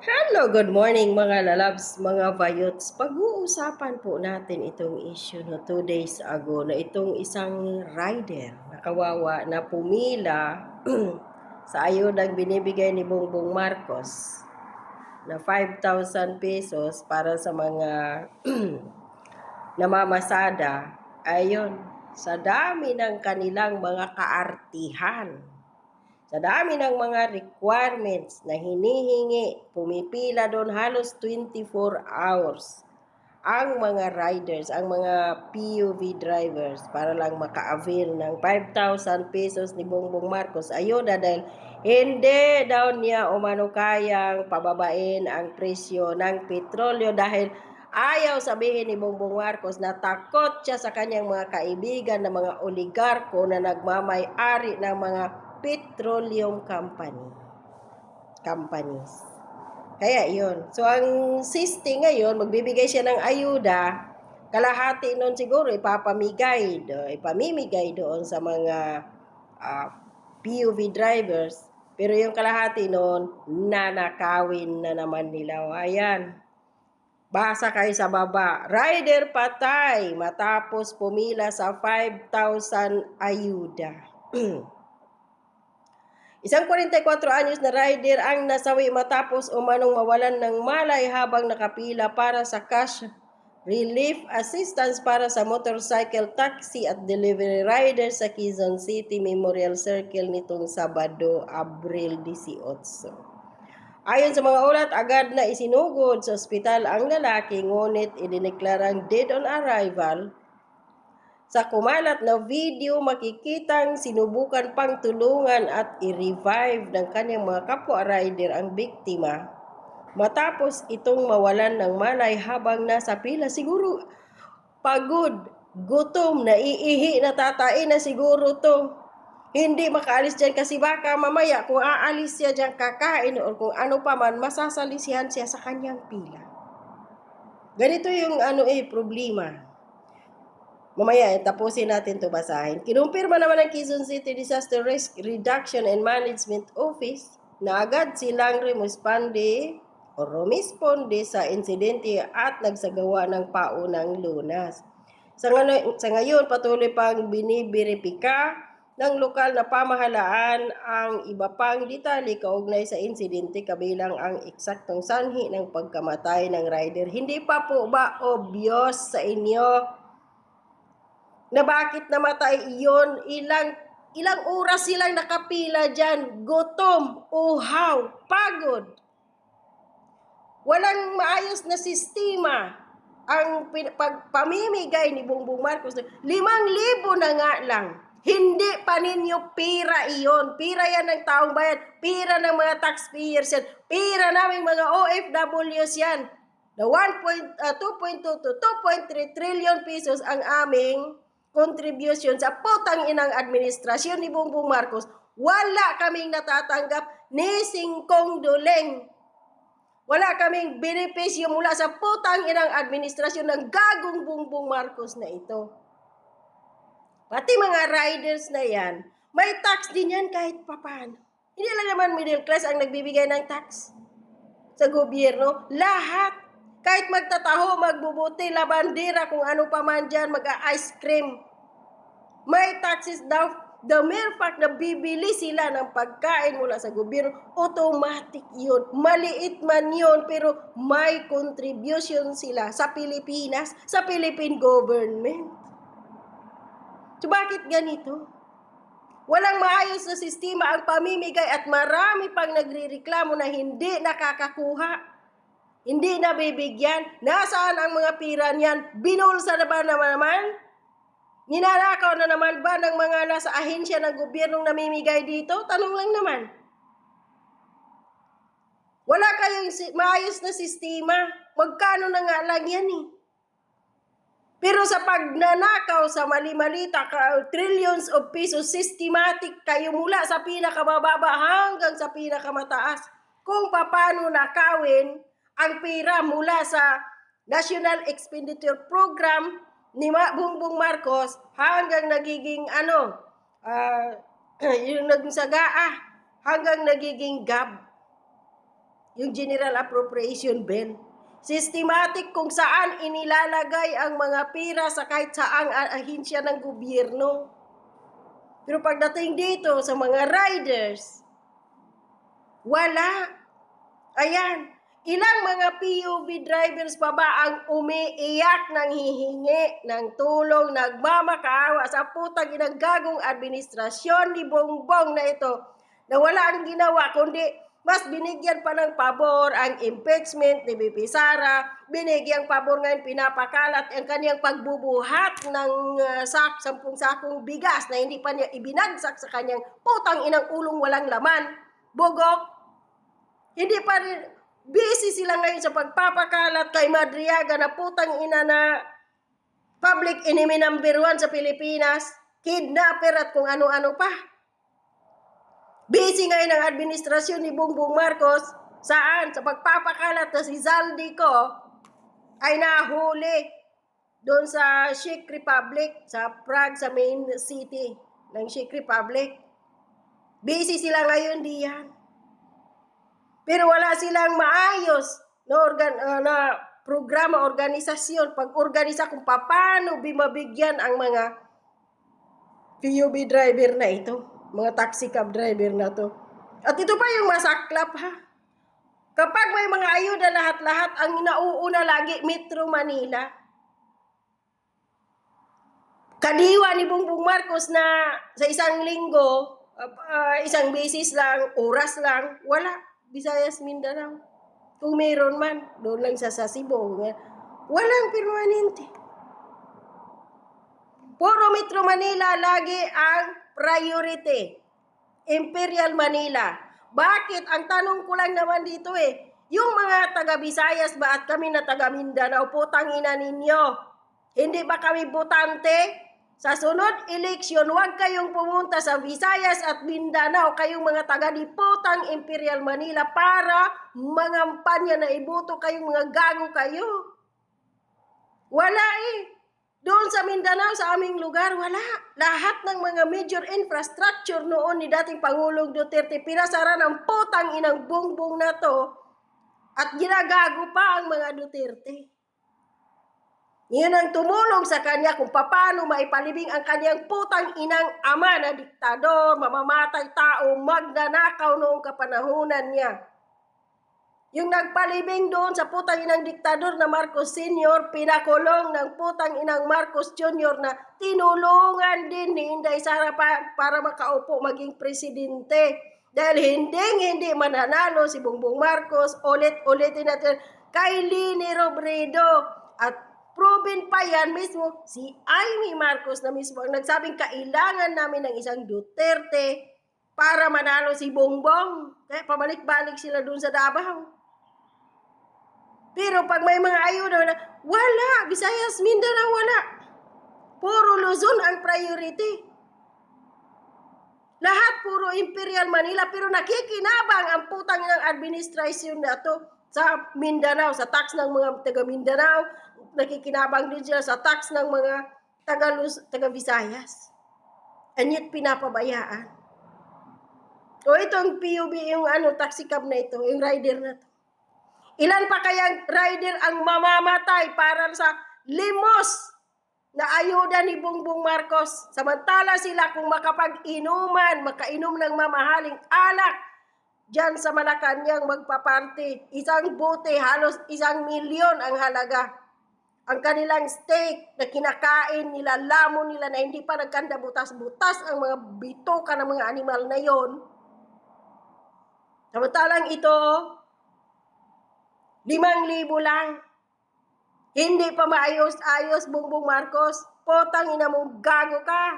Hello, good morning mga lalabs, mga vayots. Pag-uusapan po natin itong issue no 2 days ago na itong isang rider na kawawa na pumila sa ayudang binibigay ni Bongbong Marcos na 5,000 pesos para sa mga namamasada. Ayun, sa dami ng kanilang mga kaartihan, sa dami ng mga requirements na hinihingi, pumipila doon halos 24 hours ang mga riders, ang mga PUV drivers para lang maka-avail ng 5,000 pesos ni Bongbong Marcos ayuda dahil hindi daw niya umano kayang pababain ang presyo ng petrolyo dahil ayaw sabihin ni Bongbong Marcos na takot siya sa kanyang mga kaibigan na mga oligarko na nagmamay-ari ng mga petroleum companies. Kaya yun. So, ang siste ngayon, magbibigay siya ng ayuda, kalahati nun siguro ipamimigay doon sa mga PUV drivers, pero yung kalahati nun, nanakawin na naman nila. Ayan. Basa kayo sa baba. Rider patay matapos pumila sa 5,000 ayuda. Isang 44 anyos na rider ang nasawi matapos umanong mawalan ng malay habang nakapila para sa cash relief assistance para sa motorcycle taxi at delivery rider sa Quezon City Memorial Circle nitong Sabado, Abril 18. Ayon sa mga ulat, agad na isinugod sa ospital ang lalaki ngunit idineklarang dead on arrival. Sa kumalat na video, makikitang sinubukan pang tulungan at i-revive ng kanyang mga kapwa rider ang biktima matapos itong mawalan ng malay habang nasa pila. Siguro pagod, gutom, naiihi, natatain na siguro to. Hindi makaalis dyan kasi baka mamaya kung aalis siya dyan kakain o kung ano pa man, masasalisihan siya sa kanyang pila. Ganito yung problema. Mamaya, tapusin natin ito basahin. Kinumpirma naman ng Quezon City Disaster Risk Reduction and Management Office na agad silang rumisponde sa insidente at nagsagawa ng paunang lunas. Sa ngayon, patuloy pang biniberipika ng lokal na pamahalaan ang iba pang detalye kaugnay sa insidente kabilang ang eksaktong sanhi ng pagkamatay ng rider. Hindi pa po ba obvious sa inyo na bakit namatay iyon? Ilang oras silang nakapila dyan, gutom, uhaw, pagod. Walang maayos na sistema ang pagpamimigay ni Bongbong Marcos. 5,000 na nga lang. Hindi pa ninyo pira iyon. Pira yan ng taong bayan. Pira ng mga taxpayers yan. Pira naming mga OFWs yan. Na 2.2 to 2.3 trillion pesos ang aming contribution sa putang inang administrasyon ni Bongbong Marcos. Wala kaming natatanggap ni singkong duleng. Wala kaming benepisyo mula sa putang inang administrasyon ng gagong Bongbong Marcos na ito. Pati mga riders na yan, may tax din yan kahit papaano. Hindi lang naman middle class ang nagbibigay ng tax sa gobyerno. Lahat. Kahit magtataho, magbubuti, labandera, kung ano pa man dyan, mag-ice cream. May taxes daw. The mere fact na bibili sila ng pagkain mula sa gobyerno, automatic yun. Maliit man yun, pero may contribution sila sa Pilipinas, sa Philippine government. So bakit ganito? Walang maayos na sistema ang pamimigay at marami pang nagrireklamo na hindi nakakakuha. Hindi nabibigyan. Nasaan ang mga pira niyan? Binulsa na ba naman? Ninanakaw na naman ba ng mga nasa ahensya ng gobyernong namimigay dito? Tanong lang naman. Wala kayong maayos na sistema. Magkano na nga lang yan eh. Pero sa pagnanakaw sa mali-malita, trillions of pesos, systematic kayo mula sa pinakamababa hanggang sa pinakamataas. Kung paano nakawin ang pera mula sa National Expenditure Program ni Bongbong Marcos hanggang nagiging yung nagsagaa hanggang nagiging GAB. yung General Appropriation Bill. Systematic kung saan inilalagay ang mga pira sa kahit saang ahensya ng gobyerno. Pero pagdating dito sa mga riders, wala. Ayan, ilang mga PUV drivers pa ba ang umiiyak ng hihingi ng tulong, nagmamakaawa sa putang inang gagong administrasyon ni Bongbong na ito na wala ang ginawa kundi mas binigyan pa ng pabor ang impeachment ni BP Sara, binigyang pabor ngayon pinapakalat ang kanyang pagbubuhat ng 10 sakong bigas na hindi pa niya ibinagsak sa kanyang putang inang ulong walang laman. Bugok. Hindi pa rin, busy sila ngayon sa pagpapakalat kay Madriaga na putang ina na public enemy number 1 sa Pilipinas, kidnapper at kung ano-ano pa. Busy ngayon ang administrasyon ni Bongbong Marcos, saan? Sa pagpapakalat na si Zaldico ay nahuli doon sa Czech Republic, sa Prague, sa main city ng Czech Republic. Busy sila ngayon diyan. Pero wala silang maayos na programa, organisasyon, pag-organisa kung paano bimabigyan ang mga PUV driver na ito, mga taxi cab driver na to. At ito pa yung masaklap ha. Kapag may mga ayuda lahat-lahat, ang nauuna lagi Metro Manila. Kadiwa ni Bongbong Marcos na sa isang linggo, isang beses lang, oras lang, wala. Visayas, Mindanao. Kung mayroon man, doon lang sa Cebu. Walang permanente. Puro Metro Manila lagi ang priority. Imperial Manila. Bakit? Ang tanong ko lang naman dito yung mga taga-Visayas ba at kami na taga-Mindanao, putang ina ninyo. Hindi ba kami botante? Sa sunod eleksyon, huwag kayong pumunta sa Visayas at Mindanao, kayong mga taga-diputang Imperial Manila para mangampanya na iboto kayong mga gago kayo. Wala Doon sa Mindanao, sa aming lugar, wala. Lahat ng mga major infrastructure noon ni dating Pangulong Duterte, pinasara ng putang inang Bongbong na to at ginagago pa ang mga Duterte. Yun ang tumulong sa kanya kung paano maipalibing ang kanyang putang inang ama na diktador, mamamatay tao, magnanakaw noong kapanahunan niya. Yung nagpalibing doon sa putang inang diktador na Marcos Sr., pinakulong ng putang inang Marcos Jr. na tinulungan din ni Inday Sara para makaupo maging presidente. Dahil hindi mananalo si Bongbong Marcos, ulit-ulitin natin kay Leni Robredo. At proven pa yan mismo, si Amy Marcos na mismo ang nagsabing kailangan namin ng isang Duterte para manalo si Bongbong. Kaya pabalik-balik sila dun sa Davao. Pero pag may mga ayuda, wala. Visayas, Mindanao, wala. Puro Luzon ang priority. Lahat puro Imperial Manila, pero nakikinabang ang putang ng administrasyon na to sa Mindanao, sa tax ng mga taga-Mindanao, nakikinabang din sila sa tax ng mga taga-Visayas. And yet, pinapabayaan. O itong PUB, yung taxi cab na ito, yung rider na to. Ilan pa kayang rider ang mamamatay para sa limos na ayuda ni Bongbong Marcos? Samantala sila kung makainom ng mamahaling alak dyan sa Malacanang magpaparty. Isang bote, halos 1 milyon ang halaga. Ang kanilang steak na kinakain nila, lamon nila na hindi pa nagkanda butas-butas ang mga bitoka ng mga animal na yon. Samantalang ito, 5,000 lang. Hindi pa maayos-ayos, Bongbong Marcos. Potang ina mong gago ka.